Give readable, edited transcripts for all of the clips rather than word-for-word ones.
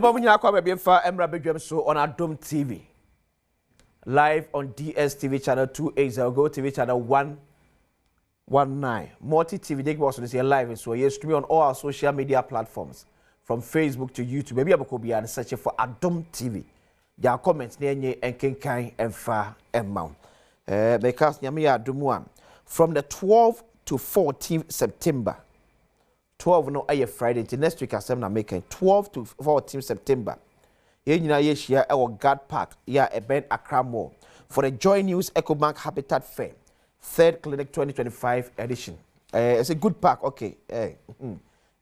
Abomunya akwa be biemfa emra bedwam so on Adom TV. Live on DSTV channel 280, Go TV channel 119. Multi TV they was this live so you stream on all our social media platforms from Facebook to YouTube. Maybe aboko be and search for Adom TV. Their comments near nye enkenkan emfa emma. Because nyame ya Adom from the 12th to 14th September. 12 no aye Friday till next week asem na making 12 to 14 September. Ye nyina ye share our God Park ya Eben Accra Mall for the Joy News EcoBank Habitat Fair 3rd Clinic 2025 edition. It's a good park, okay.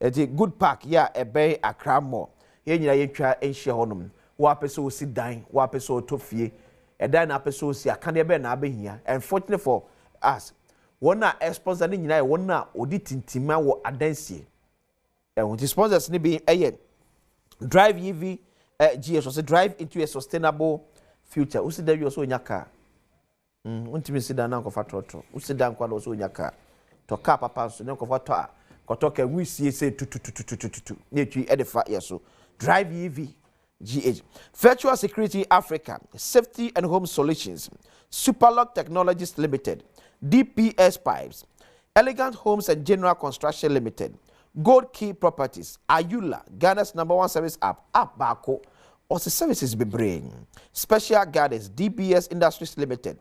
It's a good park ya Eben Accra Mall. Ye nyina ye twa enhia honum. Wa peso si dan, wa peso tofie. E dan na peso si akane be na abehia. Unfortunately for us, one na sponsor ni nyina one na odi tintima wo adansie. The sponsors ni be Drive EV GS so drive into a sustainable future. Usi there you so nyaka. Untimi sit down ko fatrotro. Usi dan kwa so nyaka. To car papa so nko fa to a ko to ka wi sie say tu. Ne twi edefa yeso. Drive EV GH. Virtual Security Africa, Safety and Home Solutions, Superlock Technologies Limited, DPS Pipes, Elegant Homes and General Construction Limited, Gold Key Properties, Ayula, Ghana's #1 service app Bako, or the services be bring. Special Gardens, DBS Industries Limited,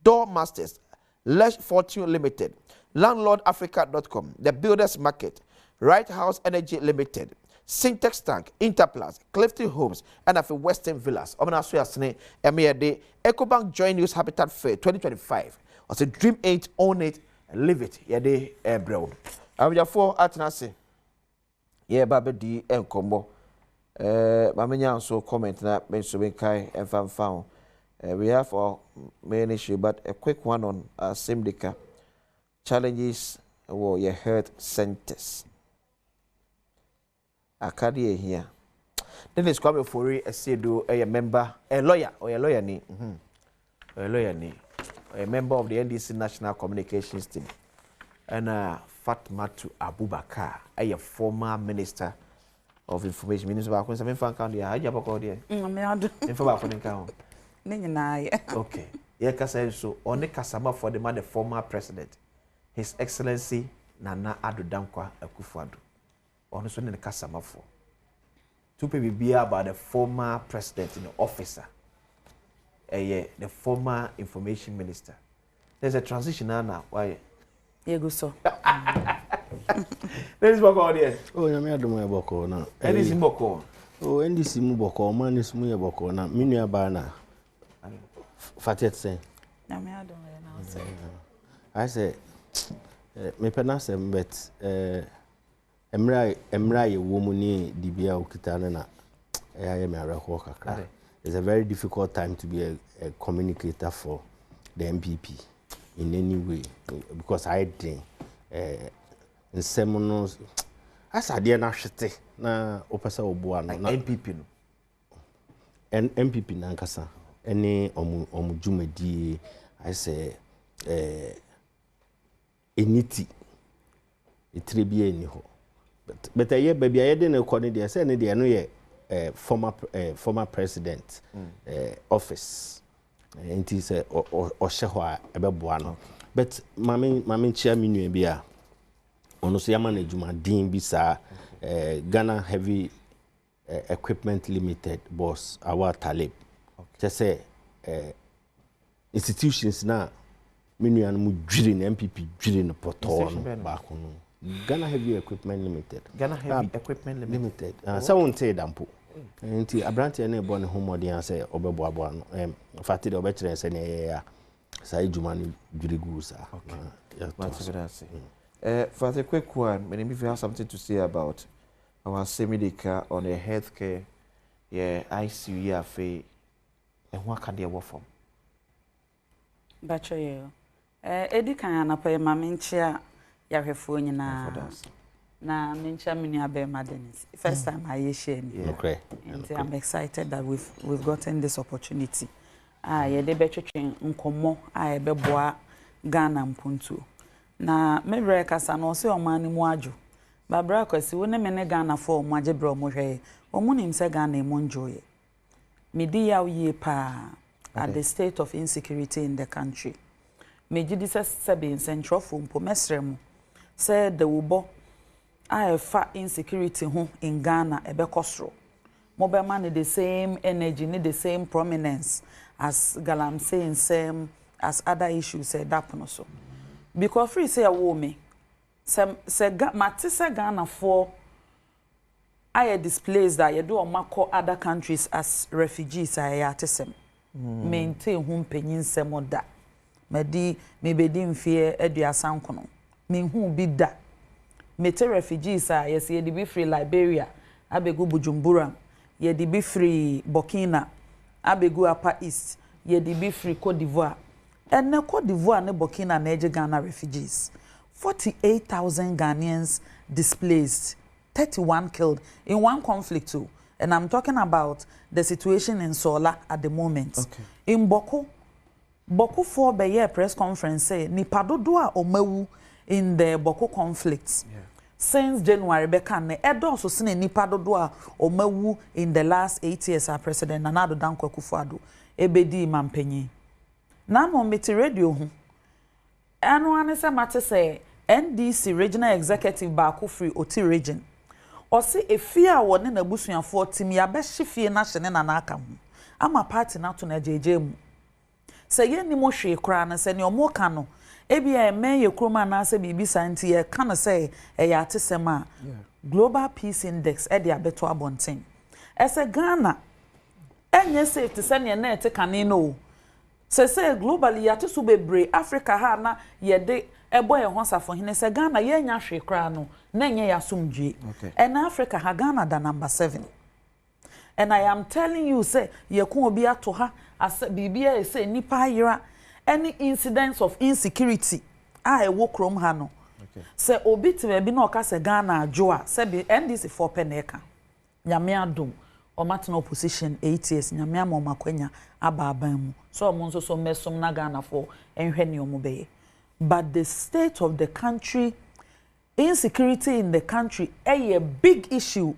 Door Masters, Lesh Fortune Limited, LandlordAfrica.com, The Builders Market, Right House Energy Limited, Syntex Tank, Interplus, Clifton Homes, and of Western Villas. Omanasuasne, Emiade, EcoBank Joy News Habitat Fair 2025. Or say Dream 8, Own It, and Live It. Yade, Brown. I'm your 4 atnase. Yeah, Baba D and Combo. Mamanya so comment na mention kai and found. We have our main issue, but a quick one on Simdika. Challenges or your health centers. Akadi here. Then it's coming for a do a member, a lawyer or a lawyer ni. A lawyer ni. A member of the NDC National Communications Team. And Fatmatu Abubakar, a former Minister of Information. Minister of Information, County. How do you call it? Information. Okay. Yeah, so on the Kasama for the former president, His Excellency Nana Addo Dankwa Akufo-Addo. Also in the Kasama for. Two people be about the former president in the officer. The former information minister. There's a transition now. Why? So. There is Boko there. Oh, you may have done Boko now. And this is Boko. Oh, and this is Muboko, man is Muyaboko now. Minia Bana. Fatet say. I say, me penasem, but Emra woman Dibia Okitana. I am a worker. It's a very difficult time to be a communicator for the MPP in any way because I drink in seminars. As I did not shit na opasa obuano na MPP no and MPP nankasa any omujumedi I say eniti itrebi eni ho but aye baby aye dey na ko ne dey say ne dey no ye former president office and he said or sheho ebeboa but mami chia minu bi a ono so yama na juma din bi sa Ghana Heavy Equipment Limited boss Awa Talib just say institutions na minu an mu dwiri na MPP dwiri no poto no ba ko no Ghana Heavy Equipment Limited Equipment Limited so won't say dampo nti abranti na ebo ne homodi an say obeboaboa no fatide obekire se ne ya sai juma ni dwirigu sa for the quick one, maybe if you have something to say about our semi-medical on the healthcare, yeah, ICU, yeah, and what can they work from? Bacho yo. Edi kan na pa ma menchia ya hwefo nyina. Na menchia menu abe madenis. First time I share me. Okay. And I'm excited that we've gotten this opportunity. Ye de betwetwen nkomo ebe boa Ghana mpuntu. Na mebreka sa no se omani mu adwo Babra kwesi wone mene Ghana for magyebre mo hwe omunim se Ghana e monjoye medi yaw ye pa at the state of insecurity in the country megidi se sebe nsentrofo mpo mesrem se de wobo fa insecurity ho in Ghana ebekosro mobema ne the same energy ne the same prominence as Galam saying same as other issues said that so because free say a woman se matisa Ghana for I displaced that you do on other countries as refugees I atesem maintain home penyin sem da medi me bedi mfie aduasan kono me hu bi da mete refugees yes ye di be free Liberia abegu Bujumbura ye di be free Burkina abegu Upper East ye di be free Cote d'Ivoire and Cote d'Ivoire ne Burkina na Ghana refugees 48,000 Ghanaians displaced, 31 killed in one conflict too. And I'm talking about the situation in Sola at the moment. Okay. In Boko for the year press conference say nipadodoa omewu in the Boko conflicts. Yeah. Since January bekane edo so sene nipadodoa omewu in the last 8 years our president Nana Addo Dankwa Akufo-Addo ebedi mampenyi. Na no meti radio hu. Anu ane se mate say NDC regional executive baako free Oti region. Osi efia wone na busuafo tim ya behye fie na hye ne na aka ho. Ama party na to na jeje mu. Se ye ni mo hwe kra na se ne omo ka no. Ebia eme ye kroma na se bibi santi ye ka no se ya atesem a Global Peace Index e de abeto abonten. Ese Ghana enye safety se ne na ete kane no. Se globally ya tesu bebre Africa ha na ye de ebo ye honsafo hene se Ghana ye nya hwe kra no na nye ya sumdwe. And Africa ha Ghana da number 7. And I am telling you say ye ko obi ato ha as bibia say nipa yira any incidents of insecurity a ewo krom ha no. Se obi te be na oka se Ghana adwo a se bi NDC for peneka. Nyame adom omatna opposition 8 years nyame amakwanya ababan mu so omo nso so mesom na Ghana for enhwe ne omo beye. But the state of the country, insecurity in the country, a big issue.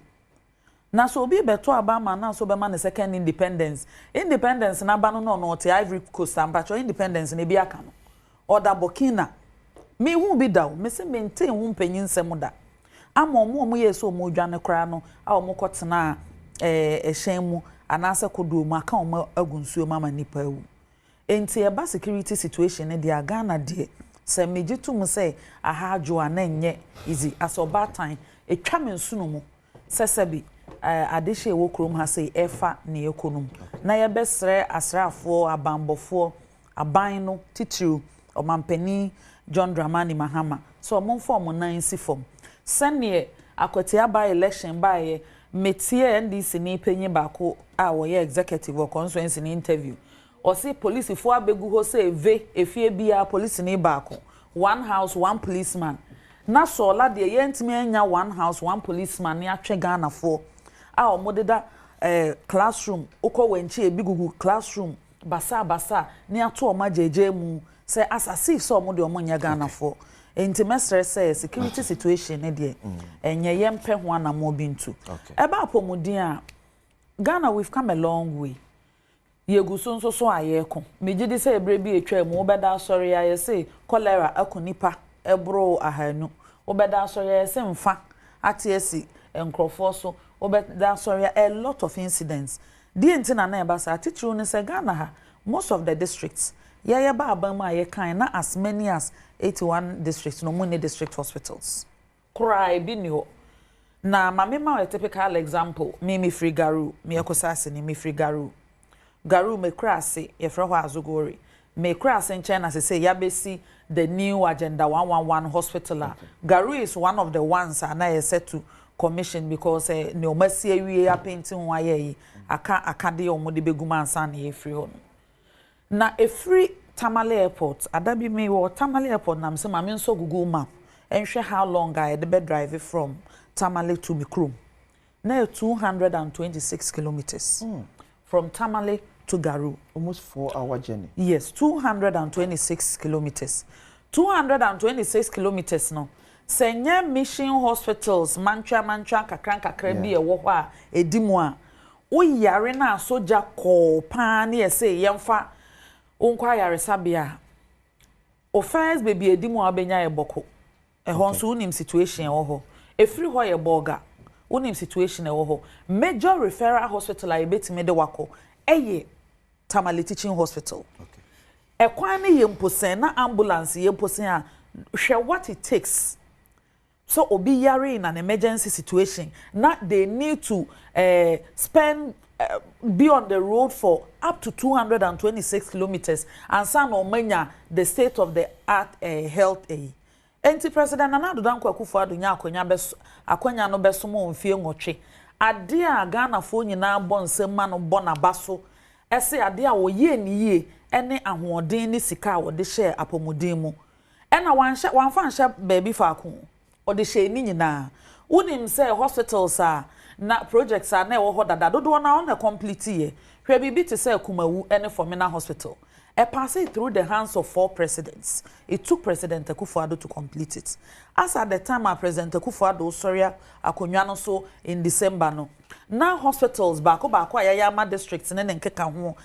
Na so be beto abama na so be man the second independence. Independence na bano no te Ivory Coast ambacho independence ne bia ka no. Oda Burkina. Me hu bi daw, me se maintain hu mpanyin nsem da. Ama omo yeso omo dwane kra no, a omo kotena ehyen mu anase kodo mu aka omo agunsuo mama nipa ewu. Enti eba security situation ne dia Ghana de se mejitum say aha adwo anenye easy as oba time etwa mensunu mu sesebi adehye wo krom ha say efa ne ekonom na ye besre asrafo abambofo aban no titiru omampani John Dramani Mahama so monfo mo nan si fom sene akwati aba election bae metie NDC ni penye bako a wo ye executive or constituency ni interview or say police for abegu ho say efie bia police ni baako one house one policeman na so la de yentimi anya one house one policeman ni atwe Ghana for a omodeda classroom ukọ wenchi ebigugu classroom basa ni ato oma jeje mu say asasi so omode omonya Ghana for enti mesre say security situation ne de enye yempe ho anamo bintu eba apomudin a Ghana we've come a long way. Yeguso nso so ayeko megidi se ebre bi etwa mu obeda asori aye se cholera akonipa ebro ahanu obeda asori aye se mfa atiesi enkrofo so obeda asori a lot of incidents die ntina na eba sa titru ne se Ghana ha most of the districts ye ba abam aye kan na as many as 81 districts no money district hospitals cry bi ni ho na mamema a typical example me free garu me ekosase ni me free garu me krase yefra ho azogori me krase nchen na say yabesi the new agenda 111 hospital garu is one of the ones na set to commission because ne omasi awie apenti ho aye aka de omode beguma ansa na yefri ho na efri Tamale Airport adabi me wo Tamale Airport na mse mame nso Google map enhwe how long I the bed drive from Tamale to Mikrum na 226 kilometers from Tamale to Garu. Almost 4-hour journey. Yes, 226 kilometers. 226 kilometers no. Senya mission hospitals mantra kakra bi e wo ho a edimu a wo yare na soja ko pa na yese yemfa onkwa yare sabia o first baby edimu abenya eboko e ho so unim situation e wo ho efri ho ye boga unim situation e wo ho major referral hospital a ebetime de wako eye Tamale Teaching Hospital okay ekwan ne yemposen na ambulance yemposen a hwe what it takes. So obi yare in an emergency situation, not they need to spend be on the road for up to 226 kilometers and some omenya the state of the art health Enti President Nana Danko Akufo-Addo nya akonya no besomo mfie nwotwe ade a Ghana fo nyina bon nsema no bona baso ese ade a wo ye ni ye ene ahoɔden ni sika wo de share apomuden mu ena wanfa nhye baby faako o de share ni nyina unim say hospitals na projects na wo ho dada dodo na on complete ye hwe bibi te say Kumawu ene Formina Hospital passed through the hands of 4 presidents. It took President Akufo-Addo to complete it. As at the time President Akufo-Addo Soria Akonyano so in December no. Now hospitals bako ayayama districts ne nkeka ho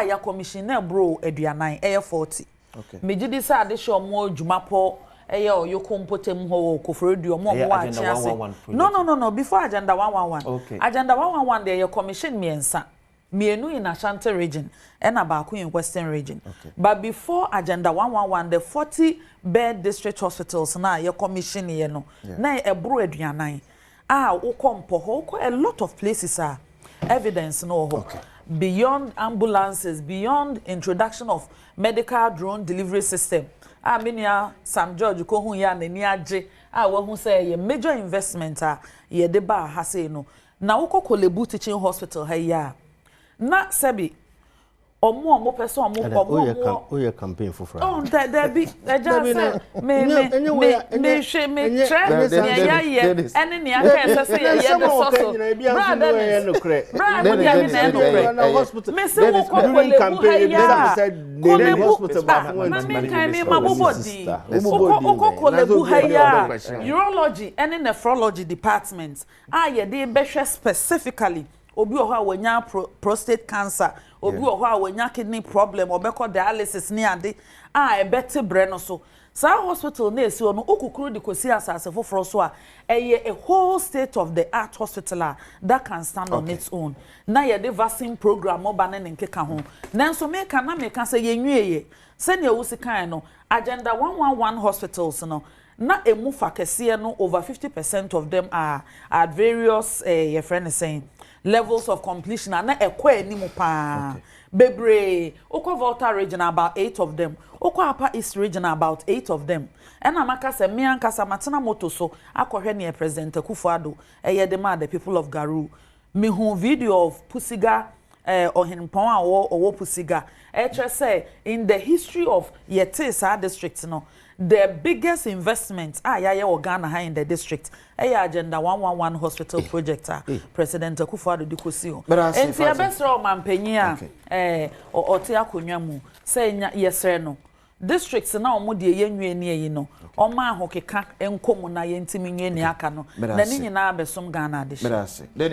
ya commissioner bro aduanan 40. Okay. Mejidi sa ade show mo dwumapo oyokompotem ho kofredu mo wa chiase. No, before agenda 111. Okay. Agenda 111 there commission miensa. Mienu in Ashanti region and Abaku in Western region. Okay. But before agenda 111, the 40-bed district hospitals na your commission na ebro aduanan. Ukompo a lot of places are evidence no ho. Okay. Beyond ambulances, beyond introduction of medical drone delivery system. Minia Sam George ko hu ya nani age wo hu say ye major investment ye de ba ha say no. Na Kolebu Teaching Hospital ha ya. Na sebi omo person omo o ye campaign for France. Oh there be just me try ya ene ni aka say ye the brother hospital me say wo Kolebu campaign Kolebu urology and nephrology departments ye dey be specifically obi oho awanya prostate cancer obi oho awanya kidney problem obeko dialysis ni ade ebete bre no so sa hospital na esi ono okukuru di kosi asase foforo so a whole state of the art hospital that can stand on its own na ye de vaccine program oba na nkeka ho nanso me ka say yenwie se ne ewusi kan no agenda 111 hospitals no na emu fakese no over 50% of them are at various your friend is saying levels of completion na ekwa enimu pa bebre okwa Volta region about 8 of them okwa Upper East region about 8 of them and amaka se me ankasa matena moto so akohwe ne President Akufo-Addo de ma the people of Garu me hu video of Pusiga ohinpon a wo Pusiga say in the history of Yetesa district no the biggest investment Ghana high in the district agenda 111 hospital project President Akufo-Addo dikosi o enti abesro mampanyi ote akonwa mu say yesre no districts na omo de yenwie ne yi no oma ahokeka enkomu na yentimi nwie ne aka no na ni nyina abesom Ghana de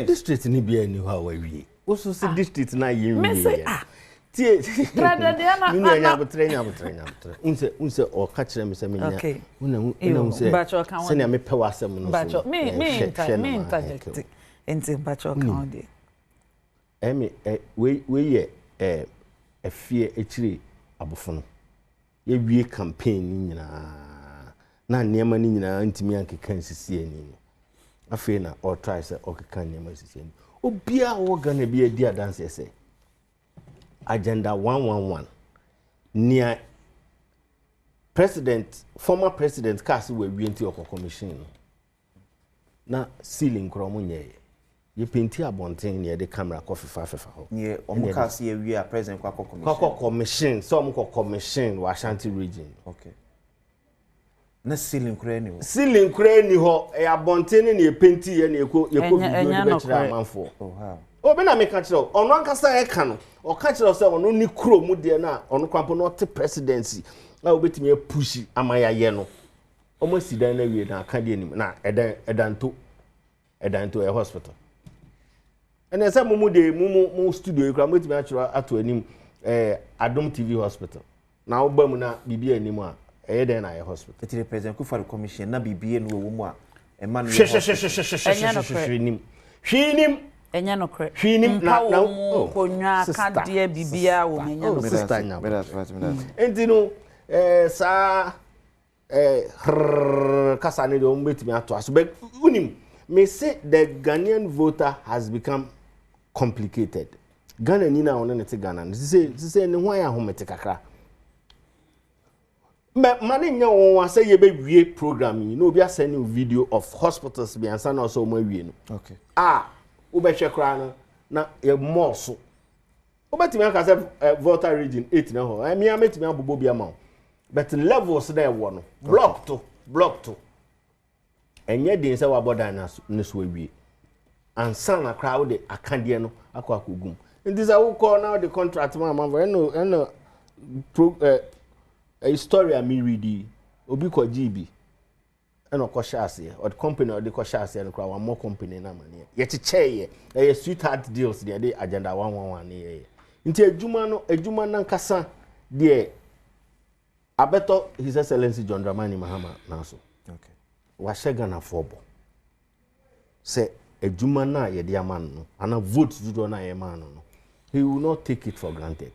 district ni bia ni ho awie oso se district na yenwie tie nya botre unse o ka kire me se me nya una se se ne me pe wasem no so me interject enti bacho ka de we ye afie ekire abofo no ye wie campaign ni nyina na niema ni nyina ntimi ankeka nsisi ani no afi na o try se o keka niema nsisi ani obia wo Ghana bia di adanse se agenda 111 near former president kasi we wienti of commission na ceiling kromo nye ye penti abonten ne de camera ko fefa ho ye omo kasi ye wi a president kwa commission so omo commission wa Ashanti region okay na ceiling kura ni ho e abonten ne ye penti ye ne ye ko video de be kira amanfo obi na me ka kire ono ankasa e ka no o ka kire se ono ni kuro mu de na ono kwampo no te presidency na obetimi push amaya ye no almost si dan na wie na aka de nim na edanto a hospital and esa mumu de mumu studio e kra mo timi achiro ato anim Adom TV hospital na oba mu na bibia anim a eye den na a hospital it represent ku for the commission na bibia no wo mu a e ma no hwinim enya no kre hwinim na konwa aka de bibia wo enya no sister nya enti no sa kasa ne de o mbetimi ato aso be unim me say the Ghanaian voter has become complicated. Ghana ni na wona nete Ghana. Say ne ho ya homete kakra. Mane nya won say ye be wie program yi. No obi asend you video of hospitals bi ansa na so mo wie no. Okay. Wo be hwe kra no na ye more so. Wo betimi aka say voter region 8 na ho. Me ametimi abobo bi ama. But levels there wo no. Block to. Enye din se wa boda na so awie ansa na crowd de akade no akogum ndi za wo call now the contract man no a story a me read obi ko GB eno ko shase or the company or the ko shase no one more company na mane ye checheye e sweetheart deals de agenda 111 ne ye nti adwuma na nkasa de abeto his excellency John Dramani Mahama na so okay wa shega na fobo se ejuma na ye de aman no ana vote do na ye man no he will not take it for granted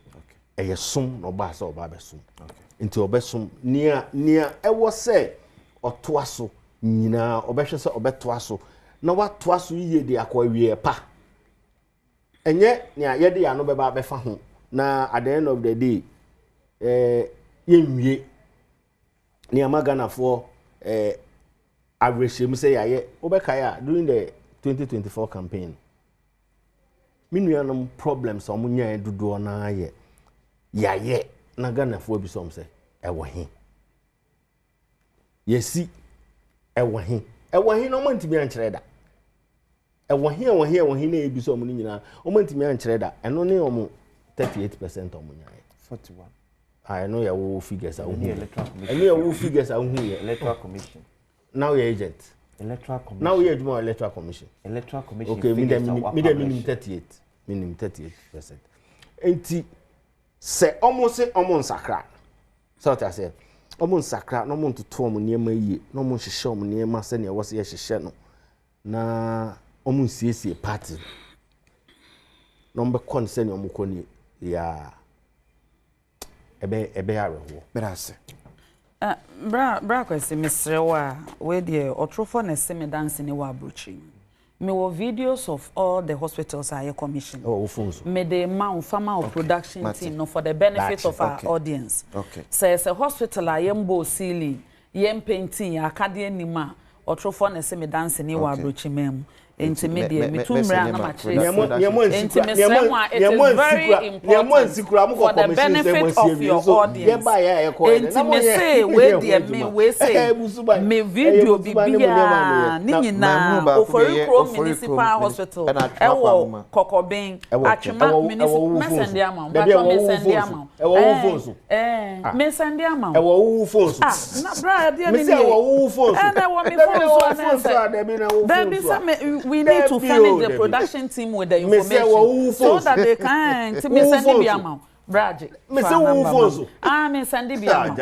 okay som no ba se oba be som okay nti obesom nia ewo se otoaso nyina obehwe se obetoaso na watoaso yiye de akwawie pa enye nia ye de ya no beba befa ho na at the end of the day yenwie nia magana for average say yaye obekaya during the 2024 campaign minuanum problems omunya dodo na ye yaye na Ghana fo bi som say ewo he yesi ewo he no mantimi ankere da ewo he na ebi som ni nyina o mantimi ankere da eno ne omo 38% omunya 41 I know your figures are electoral commission. I know your figures are electoral commission. Now you're agent. Electoral commission. Now you're more electoral commission. Electoral commission. Okay, minimum 38. Minimum 38%. Enti se almost sakra. So what I said. Almost sakra no mo to omo niema yie. No mo hihye omo niema se ne wose ye hihye no. Na omo siesie party. No mbe kon se ne omo koni ya ebe areho berase bra kwesi misrewa we de otrofo na semi dance ni wa abrochi me wo videos of all the hospitals I commission me the farmer of production team no for the benefit of our audience says a hospital I mbo ceiling yem painting akade anima otrofo na semi dance ni wa abrochi mem intermediate mitumra na mache very important for the benefit of your audience say we say me video bibia ni nyina Ofankor municipal hospital ewo Kokoben atwema municipal mesende amount mesende amount ewo wu phones na bra dia ni ewo wu phones ewo me phones we need to furnish the production team with the information so that they can to me send the amount. Brad, me say me send the amount.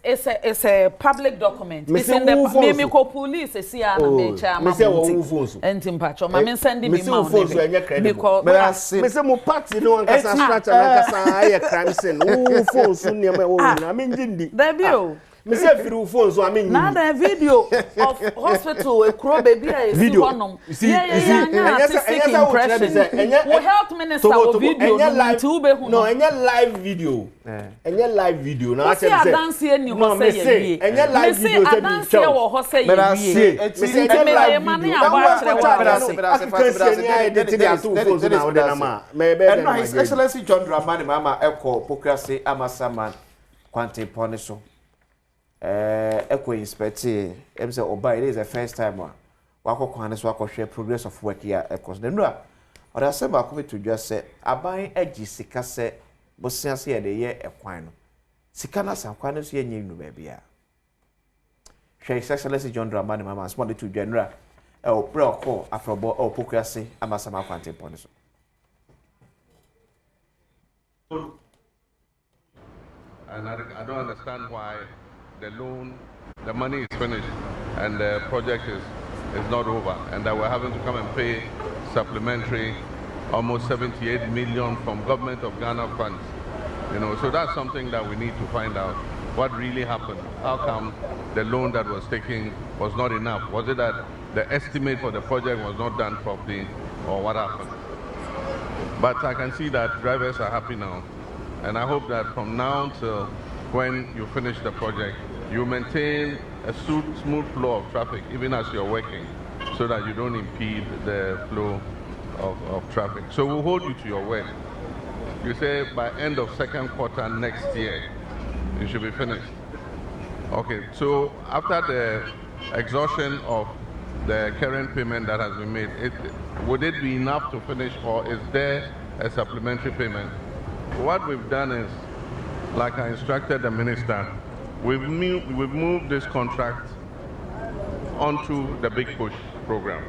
It's a public document. Me send the me call police see na me chairman. Me say enti mpacho me send the amount. Because me say mo party no an kasa structure na kasa aye crime scene. Phones ni me na me njindi. There me say firu phone so am na the video of hospital e kro baby e si honom yeah impression we health minister o video no be hu no enya live video na acha say dance ni ho say ye enya live video say dance ye wo ho say ye me say enya live video His Excellency John Dramani Mahama Ofankor Pokuase Amasaman Kwante Poniso echo inspect em say oba it is the first time wakokwane so akohwe progress of work here ecos dem no or say ba ko to just say aban agi sika se bosia se ye de ye ekwan no sika na sankwan so ye nyi nu ba bia His Excellency John Dramani Mahama responded to General Ofankor Pokuase Highway. And I don't understand why the money is finished and the project is not over, and that we're having to come and pay supplementary almost 78 million from government of Ghana funds. So that's something that we need to find out. What really happened? How come the loan that was taken was not enough? Was it that the estimate for the project was not done properly, or what happened? But I can see that drivers are happy now. And I hope that from now till when you finish the project, you maintain a smooth flow of traffic, even as you're working, so that you don't impede the flow of traffic. So we'll hold you to your word. You say by end of second quarter next year, you should be finished. Okay, so after the exhaustion of the current payment that has been made, would it be enough to finish, or is there a supplementary payment? What we've done is, like I instructed the minister, we've moved this contract onto the Big Push program,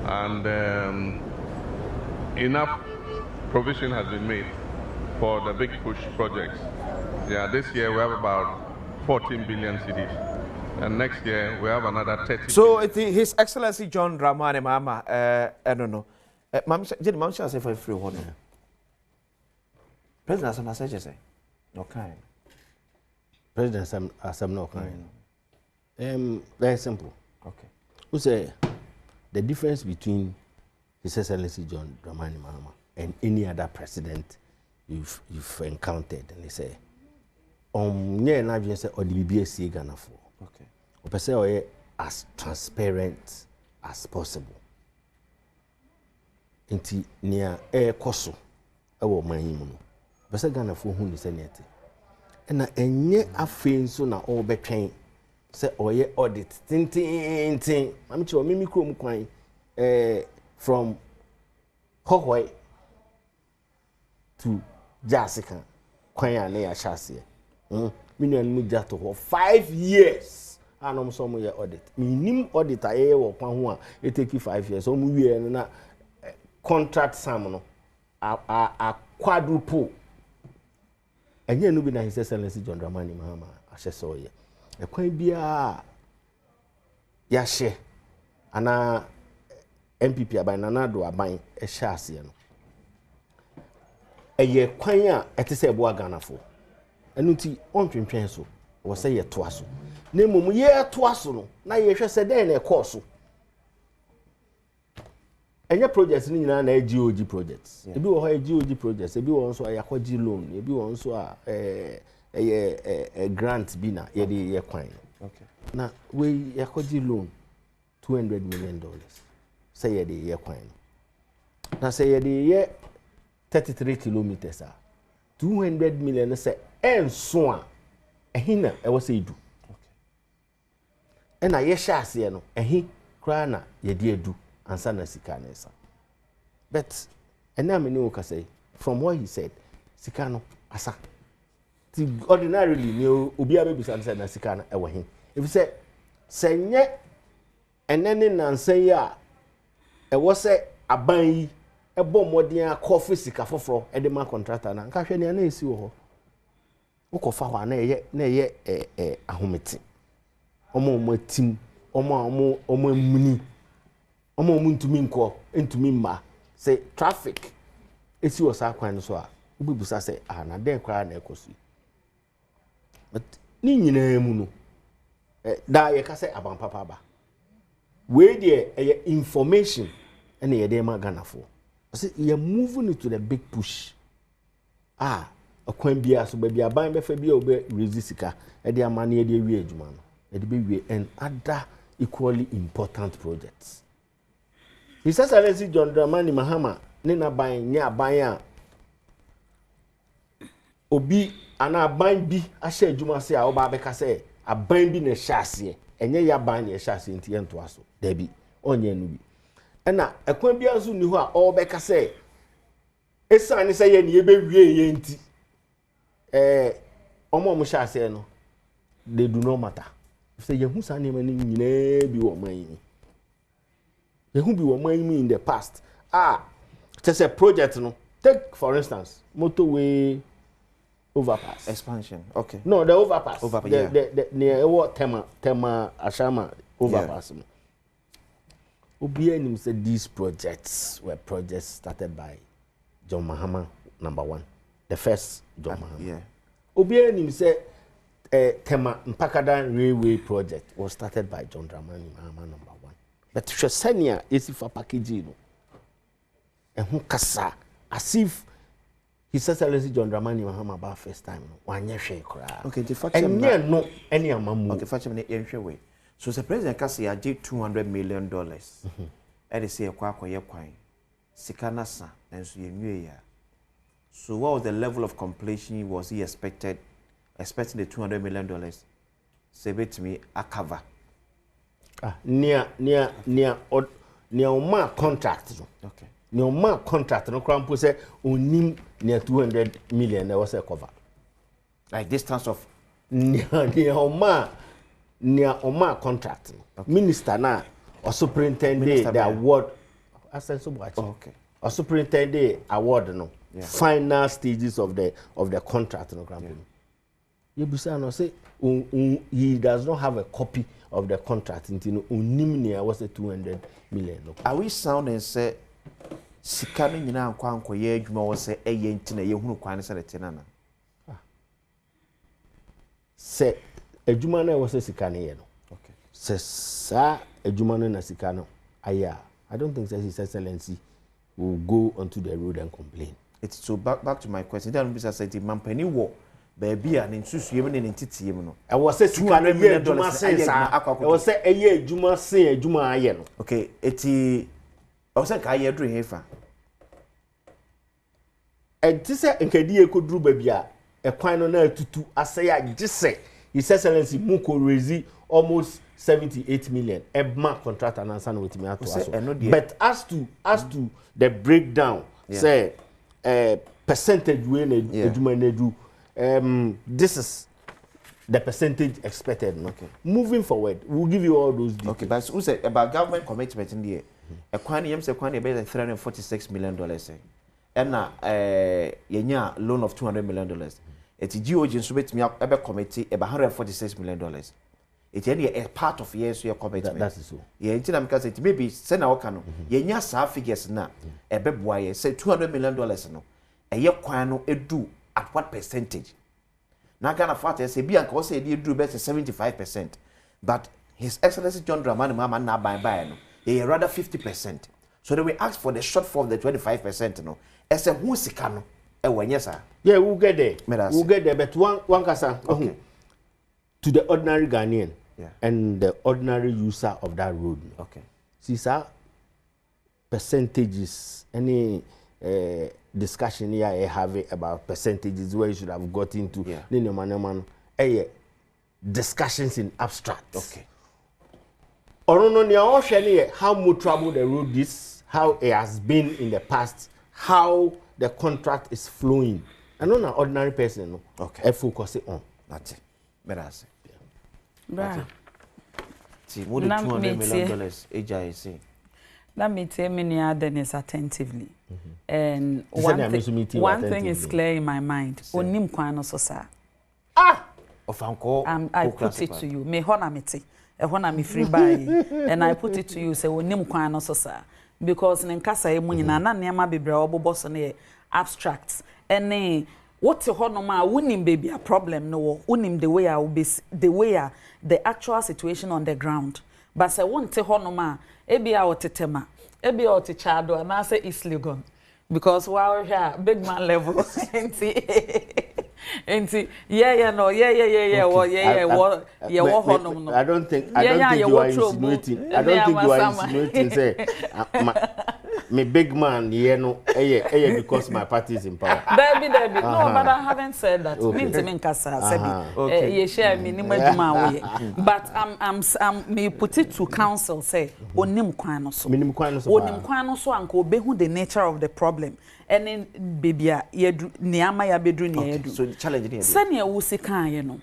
and enough provision has been made for the Big Push projects. Yeah, this year we have about 14 billion cedis, and next year we have another 30. So His Excellency John Dramani Mahama, I don't know. Mama shall say for free one. President Asam Naseje say no kind. President Asam no kind. Very simple. Okay. Who say the difference between His Excellency John Dramani Mahama and any other president you've encountered, and they say, yeah, na just say or the BBS Ghana for. Okay. Or say as transparent as possible. Inti near koso ewo manyimu no. Pese Ghana for hu ni senete. Na enye afei so na o betwen say oye audit tintin. Mami che o mimi krom kwan from Hohoi to Jasika kwan ya na ya hyase. Minian mu jato for 5 years. Anom so mo ye audit. Minim audit aye wo kwan ho a it take 5 years. So mu wie na contract sum no a quadruple. Enye no bi na His Excellency John Dramani Mahama ahye so ye. E kwan bia ya hye ana MPP aban na do aban e hye ase no. Eye kwan a etese ebo Ghana fo. Enu ti ontwentwen so wo se ye to aso. Na mum ye to aso no na ye hwe se den na e course. Enye projects ni nyina na GOG projects. Ebi wo ho GOG projects, ebi wo nso ayakoji loan, ebi wo nso a grant bi na ye de ye kwan. Okay. Na we yakoji loan $200 million. Say ye de ye kwan. Na say ye de ye 33 kilometers 200 million say enso a ehina e wo say du. Okay. E na ye hye ase no ehi kra na ye de adu ansa na sika na esa. But ena me no ka say from what he said sika no asa. Ti ordinarily ni obi abebisa say na sika na e wo hin. If say senye enene nansa yi a e wo say aban yi ebo modern coffee sika foforo e de ma contractor na nka hwe ne na esi wo ho ukofa ho na ye ahometi omo tim omo muni omo ntumi nko ntumi mma say traffic esi wo sa kwan so a ubebusa say na den kwa na ekosu but ni nyina mu no da ye ka say aban papa ba we dey information and ye dey ma Ghana for. So you're moving into the big push. A kwan bia so ba bia ban be fa bia obe resisika e dey amane e dey wie adwuma no e dey be wie and other equally important projects. His Excellency John Dramani Mahama ne na ban nya ban a obi ana ban bi ahye adwuma se a oba be ka se aban bi na hyase enye ya ban na hyase nti ento aso da bi onye no bi ena ekwan bia nso ni ho a obeka se esane se ye ne ye be wie ye nti omo hyase no they do not matter say yehu sa ne mani nyina bi wo man yi yehu bi wo man yi in the past just a project no take for instance motorway overpass expansion. Okay. No, the overpass. The near what tema ashama overpass. Obianim said these projects were projects started by John Mahama, #1. The first John Mahama. Yeah. Obianim said Tema Mpakada Railway project was started by John Dramani Mahama, #1. But Shasania is for packaging. And who kasa as if His Excellency John Dramani Mahama about first time. One year share cry. Okay, the fact and no any amamu. Okay, fact way. So the president can say I did $200 million. And they say a quack or your coin. Sikanasa and so you. So what was the level of completion was he expecting the $200 million? Say it to me a cover. Near my contract. Okay. No man contract no crampo say onim near 200 million there was a cover. Like distance of near Oma contract. Okay. Minister na or superintendent the award okay. Or superintendent award no. Yeah. Final stages of the contract no crampo. You be say no say he does not have a copy of the contract until onim near was a 200 million. No. Are we sounding say Sikano nyina ankwa ankoye adwuma wo se eye ntina ye hunu kwan se retena na se adwuma na wo se sikano ye no okay se sa adwuma no na sikano aya I don't think that His Excellency will go onto the road and complain. It's so back to my question. That Mr. said mampani wo baby and nsusu yem ne ntiti no I was say $200 million I was say eye adwuma se adwuma aye no okay eti I say ka ye dru hefa enti se nkadi e kodru babia e kwan no na tutu asay agise His Excellency muko raise almost 78 million e ma contractor na answer with me ato aso but as to the breakdown say percentage we na eduma na do this is the percentage expected. Okay. Moving forward, we'll give you all those details. Okay, but who said about government commitment in the year? A kwani yemse kwani about $346 million say. And na yenya loan of $200 million. Eti GOG nso betimi ebe committee about $146 million. Eti any a part of years your commitment. That is so. Yeah, enti na because it maybe say na waka no yenya sa figures na ebe boaye say $200 million no. Eye kwan no edu at what percentage? Now Ghana Fat say be and say they do best 75%. But His Excellency John Dramani Mahama na by no. They rather 50%. So they will ask for the shortfall of the 25% no. As a who sikano e wanyesa. Yeah, we'll get there. We'll get there but one kasa okay. To the ordinary Ghanaian and the ordinary user of that road. Okay. See sir percentages any discussion here I have about percentages where you should have got into discussions in abstract. Okay. Or no, how much trouble the road is, how it has been in the past, how the contract is flowing. I know an ordinary person. No. Okay. I focus on. That's it. That's it. See, what $200 million AJC? Let me tell me others attentively. And one thing is clear in my mind. Onim kwano so sa. Ofankor. I put it to you. Me hona meti. E hona mi free buy. And I put it to you say onim kwano so sa. Because nkasa emu nyina na nneema bebre obobo so na abstract. And what you hono ma unim baby a problem no. Unim the actual situation on the ground. But say won't hono ma ebi a otetema ebi a otechado and I say East Legon because while here big man level enti yeah honum no I don't think you are insinuating say me big man no because my party is in power. Baby. No, but I haven't said that. Okay. Me nkasa sebi. You share me ni madwuma we. But I'm me put it to council say onim kwan no so. Onim kwan no so anko obehu the nature of the problem. And then baby yedu niama ya bedru ne yedu. So the challenge here. Sane wo sika ye no.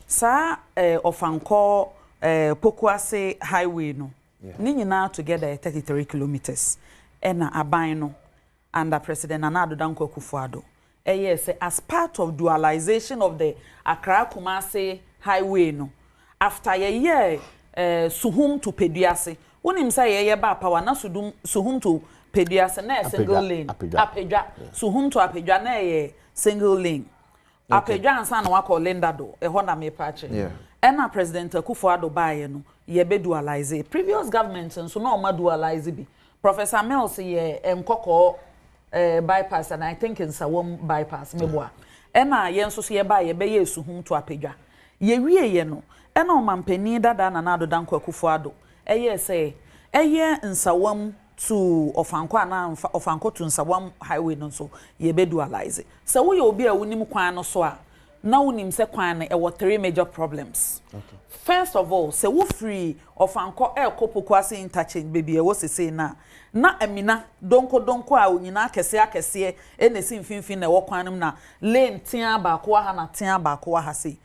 Sa Ofankor Pokuase Highway no. Ni nyina together 33 kilometers. Ena aban no under President Adom Akufo-Addo. Say as part of dualization of the Accra Kumasi Highway no. After a year suhum to Peduase. Wonim say ye ba power na suhum to Peduase na single lane. Apedwa. Suhum to Apedwa na ye single lane. Apedwa ansa na wako lenda do. Eho na me pache. Ena President Akufo-Addo baye no ye be dualize. Previous government so no ma dualize bi. Professor Mills ye enkoko bypass and I think in Sawom bypass meboa. Ena ye nso so ye ba ye be ye suhum to Apedwa. Ye wie ye no. Ena omampani dada na Adom Akufo-Addo. Say Nsawam to Ofankor to Nsawam Highway no so ye be dualize. So we obi a wonim kwan no so a na wonim se kwan no e were 3 major problems. Okay. First of all, say wo free Ofankor Pokuase interchange baby e wo say na amina donko a onyina akese na si mfimfin na wo kwan na lane tia ba ko ha na tia ba ko ha sei.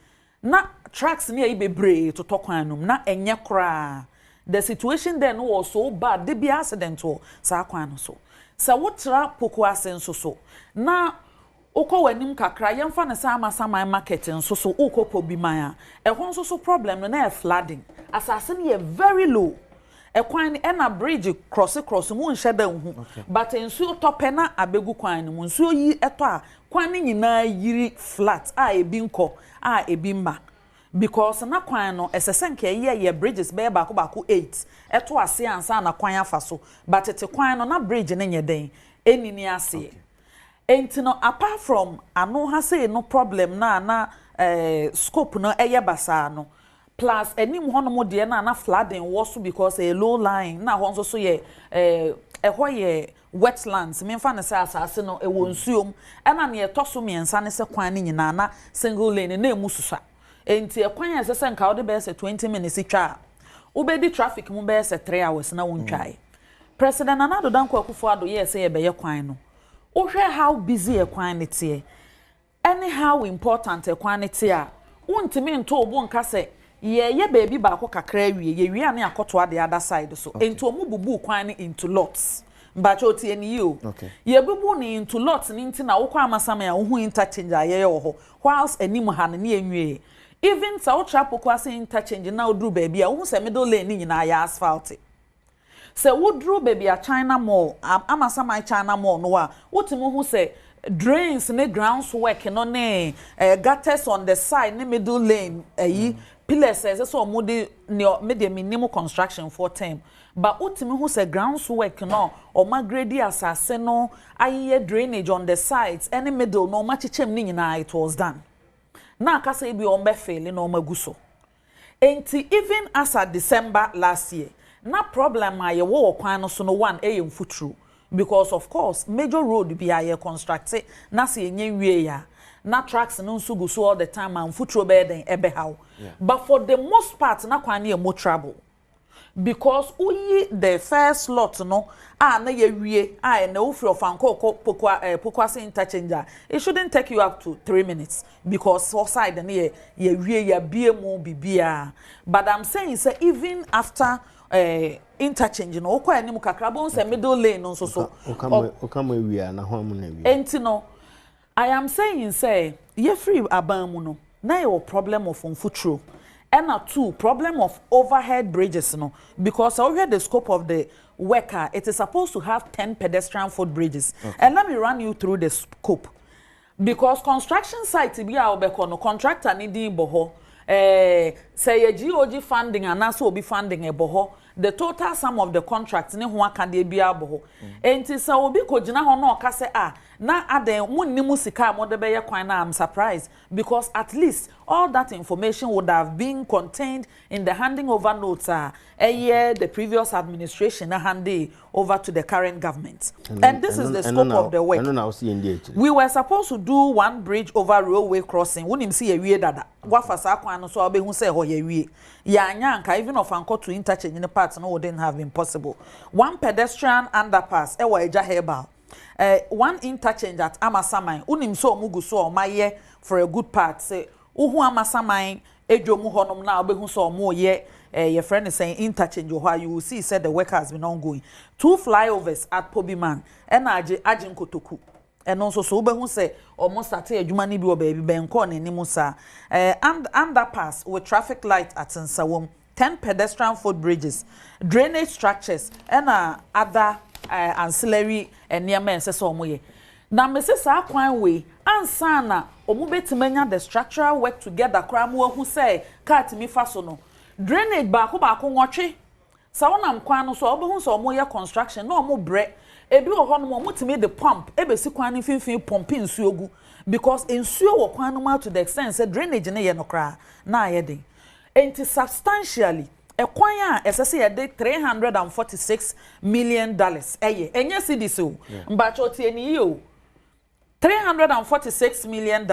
Na tracks ni e bebre to kwan no na enye kra. The situation then was so bad. There be accident or sa kwan so. Sa wotra Pokuase nso so. Na oko wanim kakra yemfa na sama market nso so oko po bi man a. Ehon so problem no na flooding. Asase ne very low. Ekwan na bridge cross mu nhye da hu. But nsuo tope na abegu kwan mu nsuo yi eto a kwan ni nyina yiri flat a ebi nko a ebi mba. Because na kwan no esesen ke ye bridges be ba ko 8 eto ase ansa na kwan afa so but te kwan no na bridge ne nyeden enini ase enti no apart from ano ha say no problem na scope no eye basa no plus enim hono de na flooding was because a low line na ho so ye ehwo ye wetlands memfa ne say asase no e wonsuom ena ne etoso miensa ne se kwan ni nyina na single lane na emususa enti ekwan esese nka ode be se 20 minutes twa obedi traffic mu be se 3 hours na wontwae President Adom Akufo-Addo yes say be ye kwan no ohwe how busy ekwan ne tie anyhow important ekwan ne tie a wontimi nto obo nka se ye baby ba ko kakra wie ye wie ane akoto ade other side so enti omu bubu kwan ne into lots mbacho tie ni yo ye bubu ni into lots ni nti na wokwa amasama ya wo interchange aye wo ho whilst anim ha ne enwie even so Pokuase interchange na odru baby a wo se middle lane ni nyina ya asphalt se wodru baby a China mall amasama China mall no a wotimu hu se drains ne grounds work no ne gutters on the side ne middle lane pillars so omode ne minimum construction for time but wotimu hu se grounds work no o magredi asase no aye drainage on the sides any middle no machichem ni nyina it was done na akasa ebi on be fail na omaguso enti even as at December last year na problem aye wo kwan no so no one mfutru because of course major road bi aye constructed na se enye wie ya na tracks no nsugu so all the time and mfutru be den ebe how but for the most part na kwan na mo trouble because uyi the first lot no na ye wie na ufri Ofankor Pokuase interchange it shouldn't take you up to 3 minutes because for side na ye wie ya biemu bibia but I'm saying say even after interchange no okwa anim kakra bon say middle lane no so okama wie na ho am na wie enti no I am saying say ye free abamu no na your problem of mfutro and a two problem of overhead bridges no because already the scope of the worker it is supposed to have 10 pedestrian footbridges and let me run you through the scope because construction site bi a obeko no contractor ni din boho say a GOG funding and also be funding a boho the total sum of the contract ne ho aka de bia boho enti say obi ko gina ho no ka say na aden munnimu sika mo de be ye kwan na I'm surprised because at least all that information would have been contained in the handing over notes the previous administration handed over to the current government and this is the scope of the work we were supposed to do one bridge over railway crossing wonim see ye wie dada wafasa kwan no so obehu say ho ye wie ya nyanka even Ofankor to interchange in parts no wouldn't have been possible one pedestrian underpass ewa eja herbal one interchange at Amasamai unim so mugu so maye for a good part say uhu Amasamai edwomu honom na obehu so mo ye your friend is saying interchange or you will see said the work has been ongoing. 2 flyovers at Pobiman and Ajin Kotoku. And also so who say almost at a Jumani bi baby Bencon in Nimusa. And underpass with traffic light at Nsawom, 10 pedestrian footbridges, drainage structures, and other ancillary and near men says omoye. Now Mrs. Akwan way ansana omubetimenya the structural work together kramu who say kat mi fasono. Drainage baako nwotwe. Sa wonam kwan no so obehu so omoye construction no omo bre. Ebi ho no mo timi the pump ebesi kwan ni finfin pumping nsuo gu because nsuo wo kwan no ma to the extent say drainage ne ye no kra na ayede enti substantially ekwan a esese ye de $346 million eye enye cedis o mbacho tie ni yo $346 million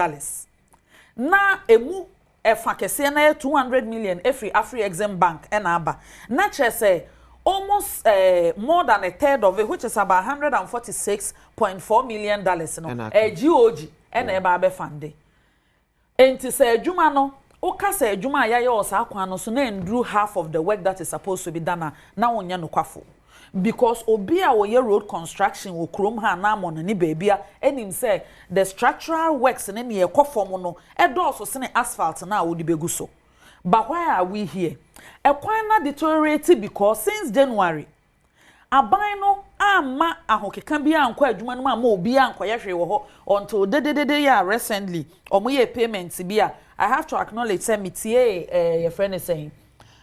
na emu efa kese na $200 million every Afri-Exim Bank na aba na chese almost more than a third of it, which is about $146.4 million. No, GOG and eba fande. Enti se juma no, oka se juma ya yo sa kwano so na ndru half of the work that is supposed to be done na wonya no kwafo. Because obi a wo ye road construction wo krom ha na amon ni baabia enim say the structural works na ne ye kwafo no edo so se asphalt na wo di begu so. But why are we here? Ekwan na deteriorated because since January, aban no ama ahokeka bia anko adwuma no ma obi anko ye hwe wo ho until ya recently omoye payments bia. I have to acknowledge say metie your friend is saying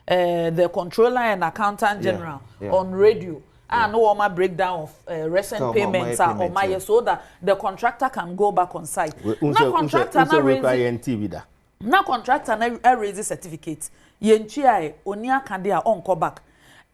the controller and accountant general on radio and no my breakdown of recent payments are on my so that the contractor can go back on site. Now contractor na raise na contractor na raise certificate yenchi ai oni akade a onko back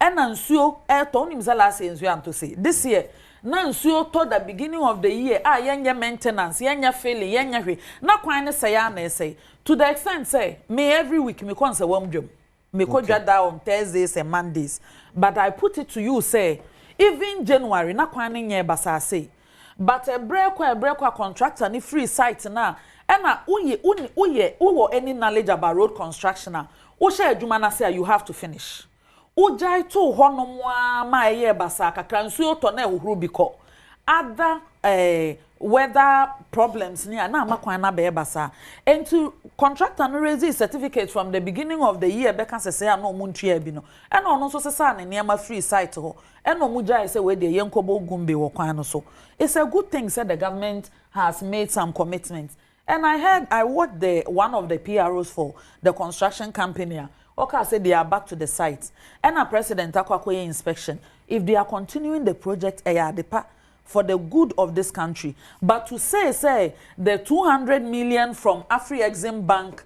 ena nsuo to onim sala say nsuo am to say this year na nsuo to the beginning of the year yenye maintenance yenye failing yenye hwe na kwan ne say ya na say to the extent say me every week me kon say wamdwom me ko dwada on Thursdays and Mondays but I put it to you say even January na kwan ne nye basa say but a break contractor ni free site na ena uye any knowledge about road construction na o share adwuma na say you have to finish o jai to hono ma ye basa kakra nsuo to na ehuru biko other weather problems ni na amakwan na be basa and to contractor no raise certificate from the beginning of the year be can say na omuntua bi no and ono so say na niam free site ho and omujai say we dey yenkobo gumbe wo kwan no so it's a good thing say the government has made some commitments. And I watched one of the PROs for the construction company. Okay, said they are back to the site. And a president akwakoye inspection. If they are continuing the project, for the good of this country. But to say the 200 million from Afri-Exim Bank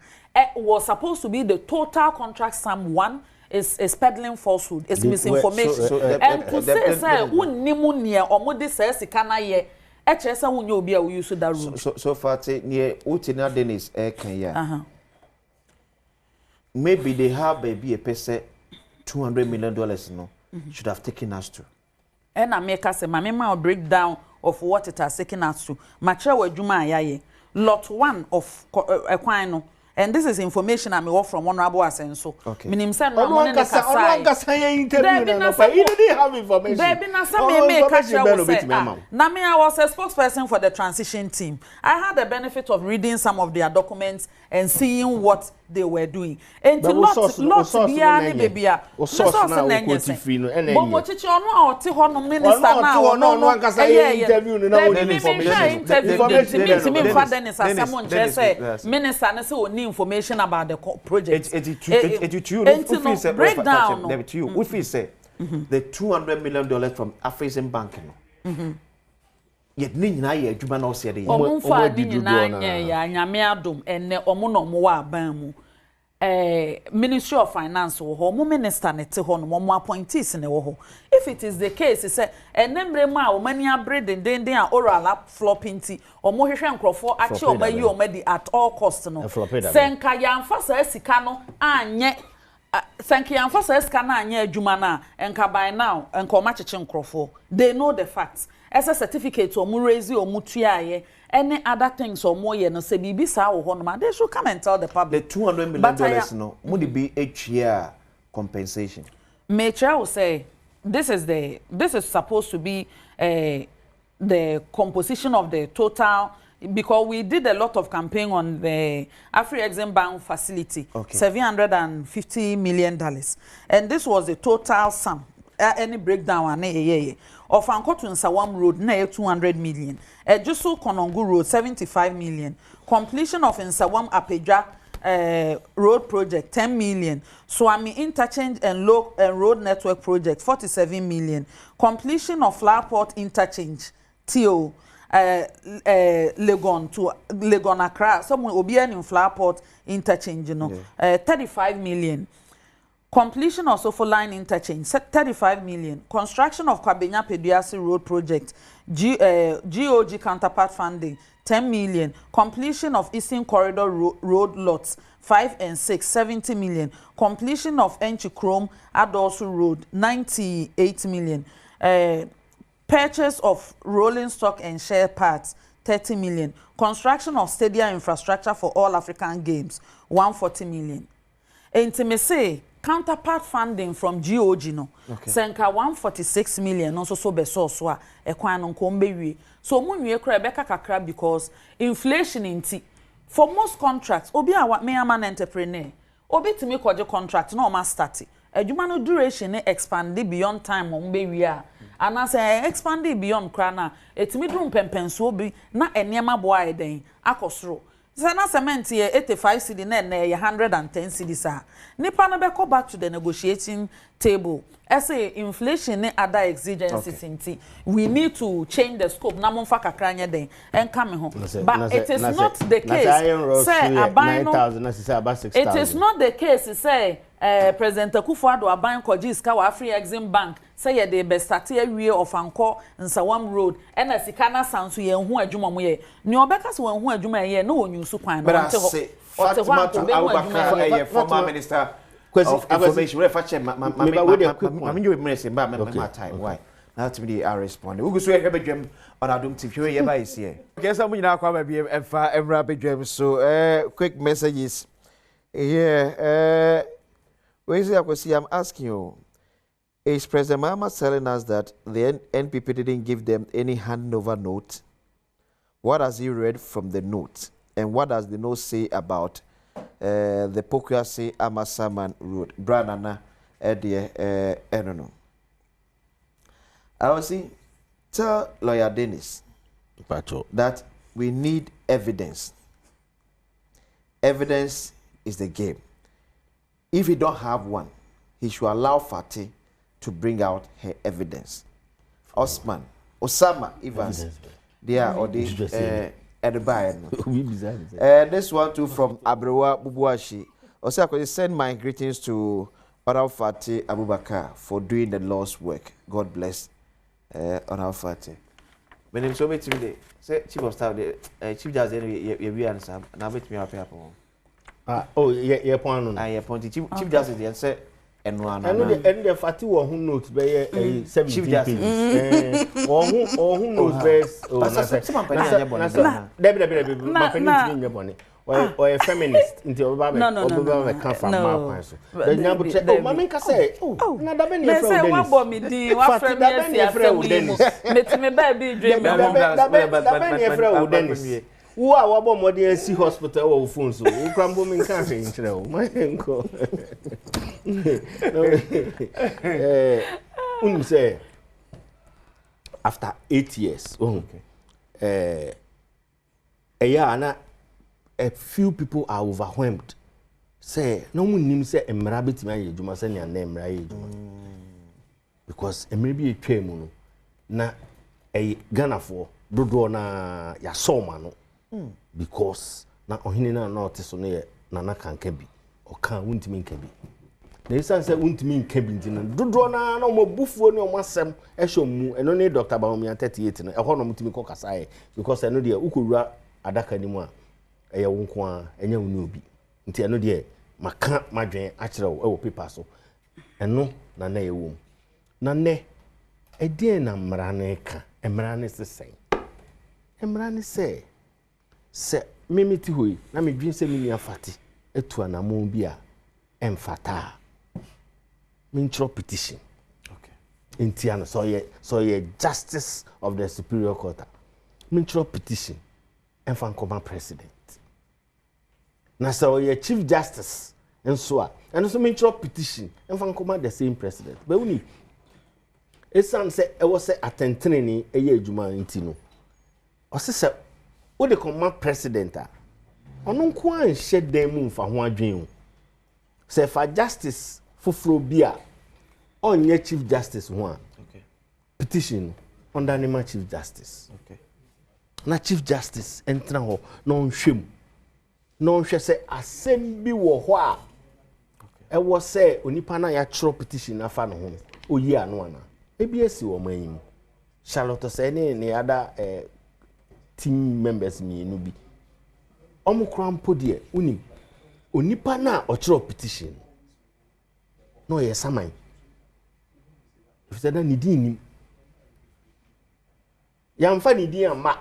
was supposed to be the total contract sum one is peddling falsehood. It's misinformation. And to say unimunia or modi says sikana ye. HSA wunyo obi a we use that room. So far say near Utina Dennis Kenya. Maybe they have a person $200 million no should have taken us to. And I make us a mamma breakdown of what it has taken us to. Macha wa juma ayaye. Lot 1 of Equino. And this is information I off from Honorable Asenso. Okay. Minim say no money na kasai. He didn't have information. Baby na some me catch na me I was a spokesperson for the transition team. I had the benefit of reading some of their documents and seeing what they were doing. And to lots bia ni bebia. O source na o quote free no ene. But mochichi ono a oti ho no minister na no interview no na information. Me fa Dennis Asamon say minister na say information about the project. Breakdown. We feel say the $200 million from Afri-Exim Bank. Yet nina ye adwuma na ose de. Omo fa di nyina ya nyame adom enne omo no mo wa ban mu. Ministry of Finance wo ho mo minister ne te ho no mo appointees ne wo ho. If it is the case say enemre ma o mani abre den a oral up flopping ti omo hwehwe nkrofo achi o mayi o madi at all cost no. Senka ya mfasa sika no anye senka ya mfasa sika na anye adwuma na enka by now enka o machichi nkrofo. They know the facts. As a certificate or murazi or mutuaye, any other things or more, no say bibi sa or honma, they should come and tell the public. The $200 million no, would be each year compensation? Mayor will say this is supposed to be the composition of the total, because we did a lot of campaign on the Afri-Exim Bank facility, $750 million, and this was the total sum. Any breakdown Ofankor to Nsawam Road na 200 million. Judicial Konongo Road 75 million. Completion of Nsawam Apedra road project 10 million. Swami interchange and road network project 47 million. Completion of Flowerport interchange TO Legon to Legon Accra. Someone will be in Flowerport interchange, 35 million. Completion of Sofo Line interchange, 35 million. Construction of Kwabenya Peduasi Road project, GOG counterpart funding, 10 million. Completion of Eastern Corridor Road lots, 5 and 6, 70 million. Completion of Enchikrom Adosu Road, 98 million. Purchase of rolling stock and share parts, 30 million. Construction of stadium infrastructure for all African games, 140 million. Intimacy counterpart funding from GOG no senka 146 million no so be so a ekwan no kombewie so munwie kra beka kakra because inflation inti for most contracts obi a man entrepreneur obi timi kwaje contract no ma start adwuma no duration ne expand beyond time on bewie a ana say expand beyond kra na etimi drum pempenso obi na enema boa eden akosoro Zana cement here 85 cedi na 110 cedi sa. Nipa no be go back to the negotiating table. As say inflation ne other exigencies inti. We need to change the scope. Na monfa kakra nya den en come home. But it is not the case. Say abino. It is not the case say President Akufo-Addo aban koji ska wa Afri-Exim Bank say ye dey be start awie Ofankor Nsawam Road na sika na sanso ye hu adwuma mo ye ne obeka se wan hu adwuma ye na wonyu su kwan no nte ho Fatima Abubakar former minister of information we fa che my time why now to be I respond we go so here bedwam on Adom TV here by is here okay so nyina kwa ba bi emfa emra bedwam so quick messages here I'm asking you, is President Mahama telling us that the NPP didn't give them any handover note? What has he read from the note? And what does the note say about the Pokuase Amasaman Road? Branana, I don't know. I will see, tell Lawyer Dennis that we need evidence. Evidence is the game. If he don't have one, he should allow Fatih to bring out her evidence. Osama Evans, they are already this one too from Abrewa Bubuashi. Also, I could send my greetings to Honorable Fatih Abubakar for doing the Lord's work. God bless Honorable Fatih. My name is so much today. Say Chief of Staff, Chief Justice, you answer. Now wait me up here. Yeah, point. Chief Justice, the answer. And one. And the Fatih who knows by 17 pages. Or who knows best. Or a feminist until Baba come from Marquis. The number Mamma can say, oh, not many what bought me the what friend let me baby dream about Dennis. Who are what more than see hospital or phones who crumble in cafe in my uncle. Say after 8 years, a few people are overwhelmed. Say no one names say a rabbit my juma send your name right because maybe a tremono na a Ghana for Dodo na ya soma because na ohinina na otisone na na kan kabi o kan wuntimi nkabi na isan say wuntimi nkabi ntina Dodo na mo bufuo ne o masem ehwomu eno ne Dr. Bahomia 38 no ehwo no mutimi ko kasa because eno de ukowura adaka ni mu a eye wonko a enya woni obi nti eno de maka madwen a kire wo ewo paper so eno na na ewom na ne edien na mrane ka emrane sesen emrane se mimiti hoi na medwin se mini afati etu anamon bi a emfata Mintro petition. Okay. Intiano, so ye justice of the Superior Court. Mintro petition. Ofankor president. Na so ye chief justice and so and also mintro petition. Ofankor the same president. But we esan say e was say attentreni eye adwuma ntino. O se wo de command president a ono nko an hye dan mu mfa ho adwen o. Se fa justice foforo bi a onye chief justice ho a. Okay. Petition under name chief justice. Okay. Na chief justice entra ho na onhwem. Na onhwe se asem bi wo ho a. Okay. E wo se onipa na ya tro petition na fa no ho. Oyi ano ana. Ebiesi wo manyi. Charlotte say ne other team members me no bi. Omo krampo de unim. Onipa na o tro petition. No ye saman. If say na nidi nim. Yamfa nidi amma.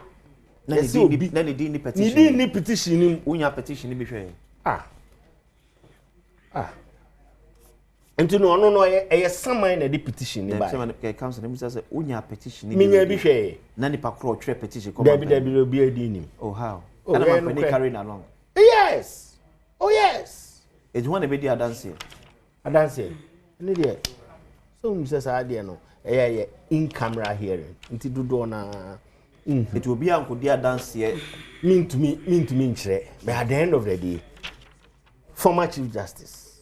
Na nidi ni petition. Nidi ni petition nim. Unya petition ni bi hwe. Enti no eye saman na di petition ni ba. The council dem say unya petition ni. Minya bi hwe. Na ni pakro twa petition come. Dabi obi adi nim. Oh how? Oh, And I'm penny carrying along. Yes. Oh yes. It's one be there dance here. Adanse. Ni there. So we say say there no. Eye in camera hearing. Enti dodo na It will be uncle dear dance here. mean to me nchire. But at the end of the day, former chief justice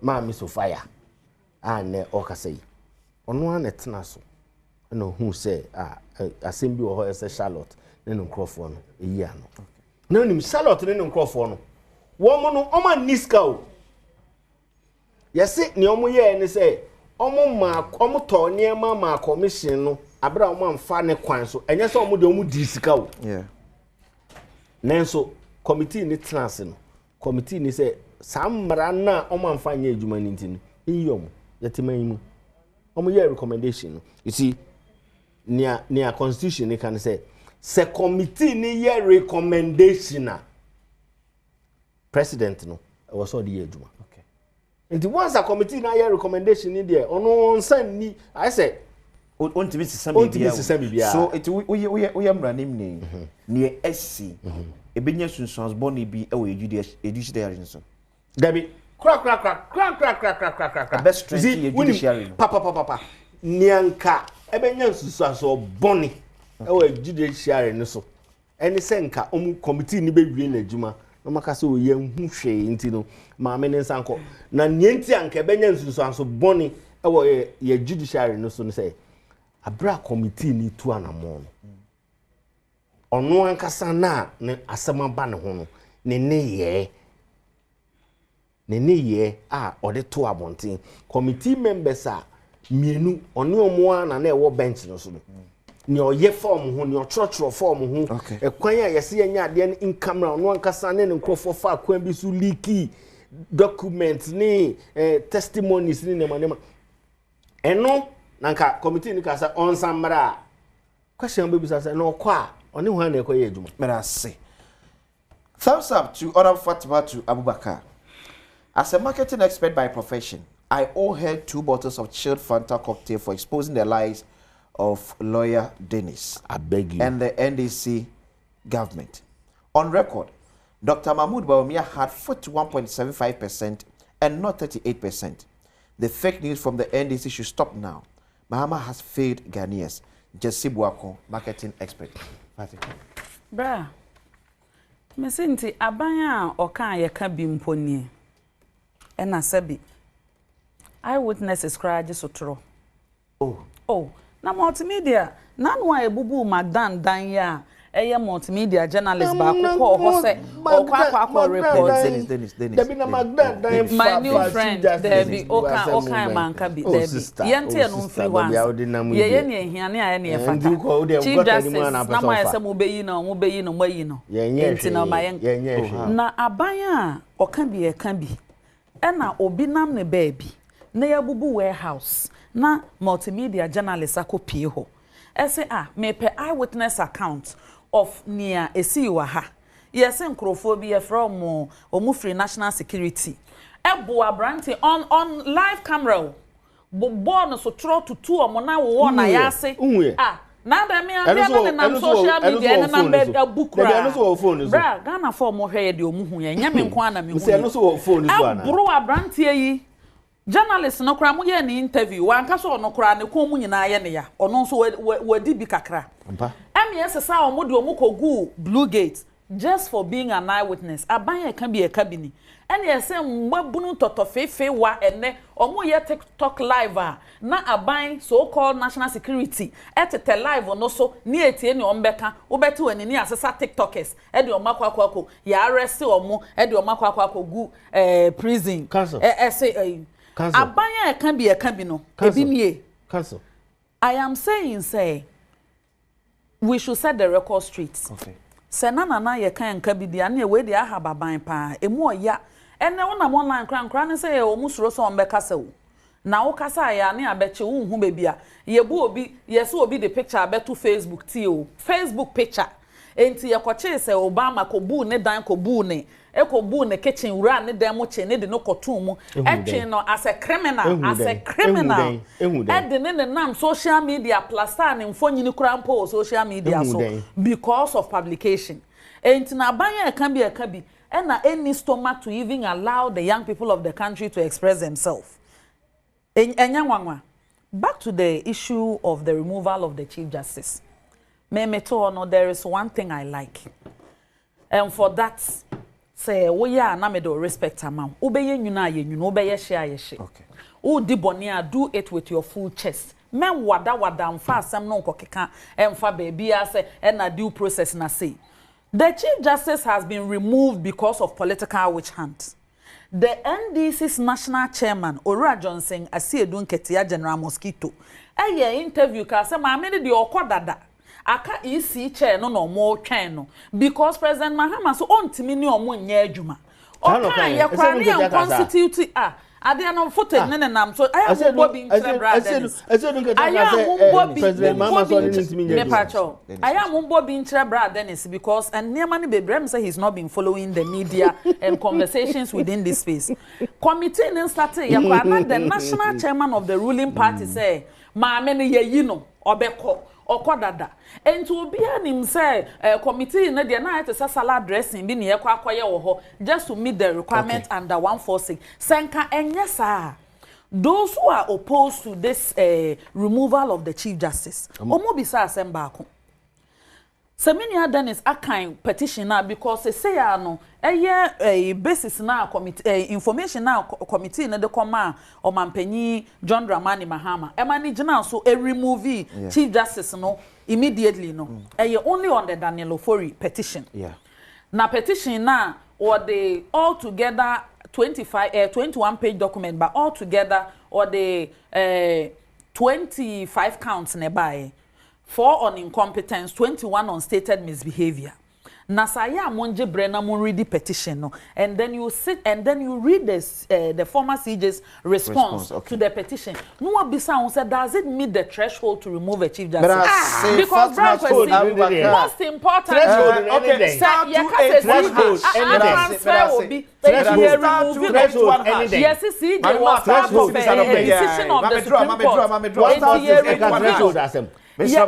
Mahama so fire and okasai ono an etena so na hu say asem bi wo ho say Charlotte ne no nkrofo no eyi ano na nim Charlotte ne no nkrofo no wo mo no oma niska o yesi ne omo ye ne say omo to niema ma commission no abra omo amfa ne kwan so enye say omo de omo di sika o Yeah. Nenso committee ni trans no committee ni say samra na omo amfa nya adwuma ni ntini iyom yetiman mu omo ye recommendation no you see near constitution ni can say committee ni ye recommendation na president no was all the adwuma Okay. and once a committee na ye recommendation ni there ono nsan ni I say On to be some bia. So it we am running name near SC. Ebenya sunsons boni bi e we judicial so. Dabi crack. Best strength judiciary. Papa. Nianka ebenya sunsons boni e we judiciary no so. Eni senka omu committee ni be wie na adwuma. No maka se oye hu hwe nti no maame ne nsanko. Na nienti anka ebenya sunsons boni e we ye judiciary no so no say abra committee ni tu anamon ono ankasa na ne asema ba ne ho no ne ye ode to abonten committee members mienu one omo na e wo bench no so no ne oye form ho ne otrotro form ho ekwan a yese yenya ade ne in camera ono ankasa ne nkrofo fa akwan bi su leaky documents ni testimonies ni nema eno nanka committee ni kasa on samra question baby say no kwa oni ho na ekoye adwuma Mera say thumbs up to Honorable Fatima to Abubakar. As a marketing expert by profession, I owe her 2 bottles of chilled Fanta cocktail for exposing the lies of lawyer Dennis. I beg you. And the NDC government. On record, Dr. Mahmoud Bawumia had 41.75% and not 38%. The fake news from the NDC should stop now. Mahama has failed Ghanaians. Jesse Buako, marketing expert. Bra. Mesinti abanya oka yeka bi mponi. Ena sebi. Eyewitnesses cry sotro. Oh, na multimedia na nwa ebubu Magdan dan ya eye multimedia journalist ba ko ho se okwa report Dennis. Debi na Magdan dan my new friend Debi oka manka bi Debi yente no free one ye ne hiane aye ne fata chief justice na mo yese mo beyi no mayi no enti na mayen na abanya oka bi e kan bi e na obi nam ne baby na yabubu warehouse na multimedia journalist akopie ho ese me pe eyewitness account of near esi wa ha yes nkrofo bi from omu free national security ebo abrante on live camera bo no so tro tutu omo na wo na ya ase na da me am na social media na na bukura bra Ghana for mo hwe de omu hu ye nya me nko ana me hu se no so wo phone so ana bro abrante yi journalist no kra mo ye ni interview wan ka so no kra ne ko mu nyina ye ne ya ono so wadi bi kakra ms sa omo de omu kogu Blue Gate just for being an eyewitness aban can be a cabinet and yes mbabunu toto fefe wa ene omo ye TikTok live na aban so called national security etete live no so ni etie ni ombeka obeti wani ni asesa TikTokers e de omakwa ya arrest omo e de omakwa gu prison aban can be a cabinet ebimie cancel. I am saying we should set the record straight. Okay. Senana na ye kan nka bi dia na we dia hababan pa emu oya ene wona mo online kran ne say o musuro so on be kasa wo na wo kasa ya ne abeche wo hu be bia ye bu obi ye so obi the picture abeto Facebook ti o Facebook picture enti ye koche say Obama ko bu ne dan ko bu ne ekobu ne kitchen wura ne dem mo che ne de no koton mu etwe no as a criminal e de ne nam social media plaster ne mfonyini krampo social media so because of publication enti na banya e kan bi and na any stomach to even allow the young people of the country to express themselves enyanwanwa back to the issue of the removal of the Chief Justice no, there is one thing I like and for that say we are na me do respect amount obeye nyuna ye nyuna obeye share ye she okay o di bone do it with your full chest men wada mfa asem no nkokeka emfa baby ase na due process na say the Chief Justice has been removed because of political witch hunt. The NDC's national chairman Ora Johnson Asiedu Nketia General Mosquito eye interview ka say ma me de okodada aka EC chair no more twen no because President Mahama so ontimi ni omo nya adwuma o kan ye kwani an constitute ade no photo ne nam so aya mo bobi ntre brother aya mo bobi President Mahama so ontimi nya adwuma aya mo bobi ntre brother Dennis because and near mani bebrem say he's not been following the media and conversations within this space committee then started ye kwani the national chairman of the ruling party say ma me ne ye yi no obeko okodada enti obi anim say committee na de na ite salad dressing bi ne ye kwa akoye wo ho just to meet the requirement under 146 senka enye sa those who are opposed to this removal of the Chief Justice omo bi sa asem ba ko Seminia Dennis akan petition na because say ya no eye basis na committee information na committee na de koma o mampanyi John Dramani Mahama e manage na so remove Chief Justice no immediately no only on the Daniel Ofori petition na petition na or the all together 21 page document but all together or the 25 counts nearby 4 on incompetence, 21 on stated misbehavior. Nasaya monje brena mon read the petition no, and then you sit and then you read the former CJ's response to the petition. No abisa on said does it meet the threshold to remove a Chief Justice? Because most important threshold yes, see the decision of the Supreme Court. Mr.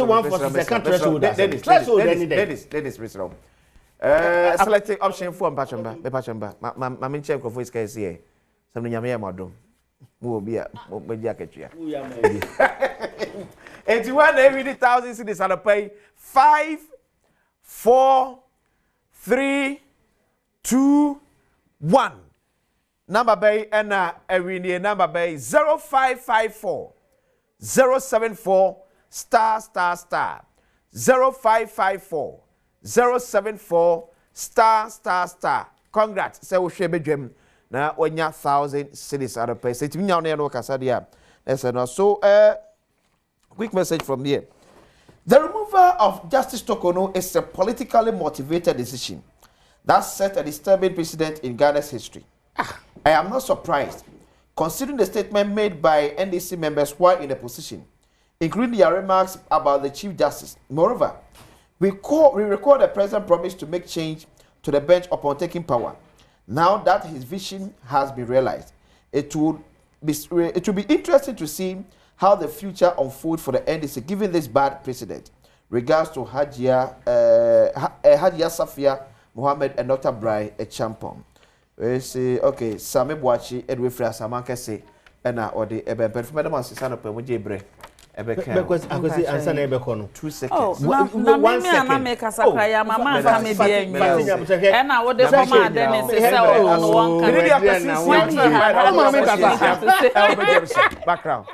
142nd threshold. Selecting option 4 Pachamba. My main check of voice case here. Some Yamia Madam. Who will be a Mediacatia. 81 every 1,000 cities are pay 5, 4, 3, 2, 1. Number bay and every near number bay 0554 074 star 0554 074 star. Congrats. Say we share bedroom. Na onya 1,000 cities are pay. Say timi nya no kasa dia. So quick message from here. The removal of Justice Tokono is a politically motivated decision that set a disturbing precedent in Ghana's history. I am not surprised, considering the statement made by NDC members while in the position, including their remarks about the Chief Justice. Moreover, we record the President's promise to make change to the bench upon taking power. Now that his vision has been realized, it will be interesting to see how the future unfolds for the NDC given this bad precedent. Regards to Hajia Safia Mohammed and Dr. Brai Echampong. We say, okay, Sami Boachi, Edwin Fra Samanka say, and or the Eben from Madam Sisano Pemujebre. Because I could say answer neighbor corner. 2 seconds. Oh, no, 1 second. I make a sapphire, Mamma, come here. And I would have come then say, background.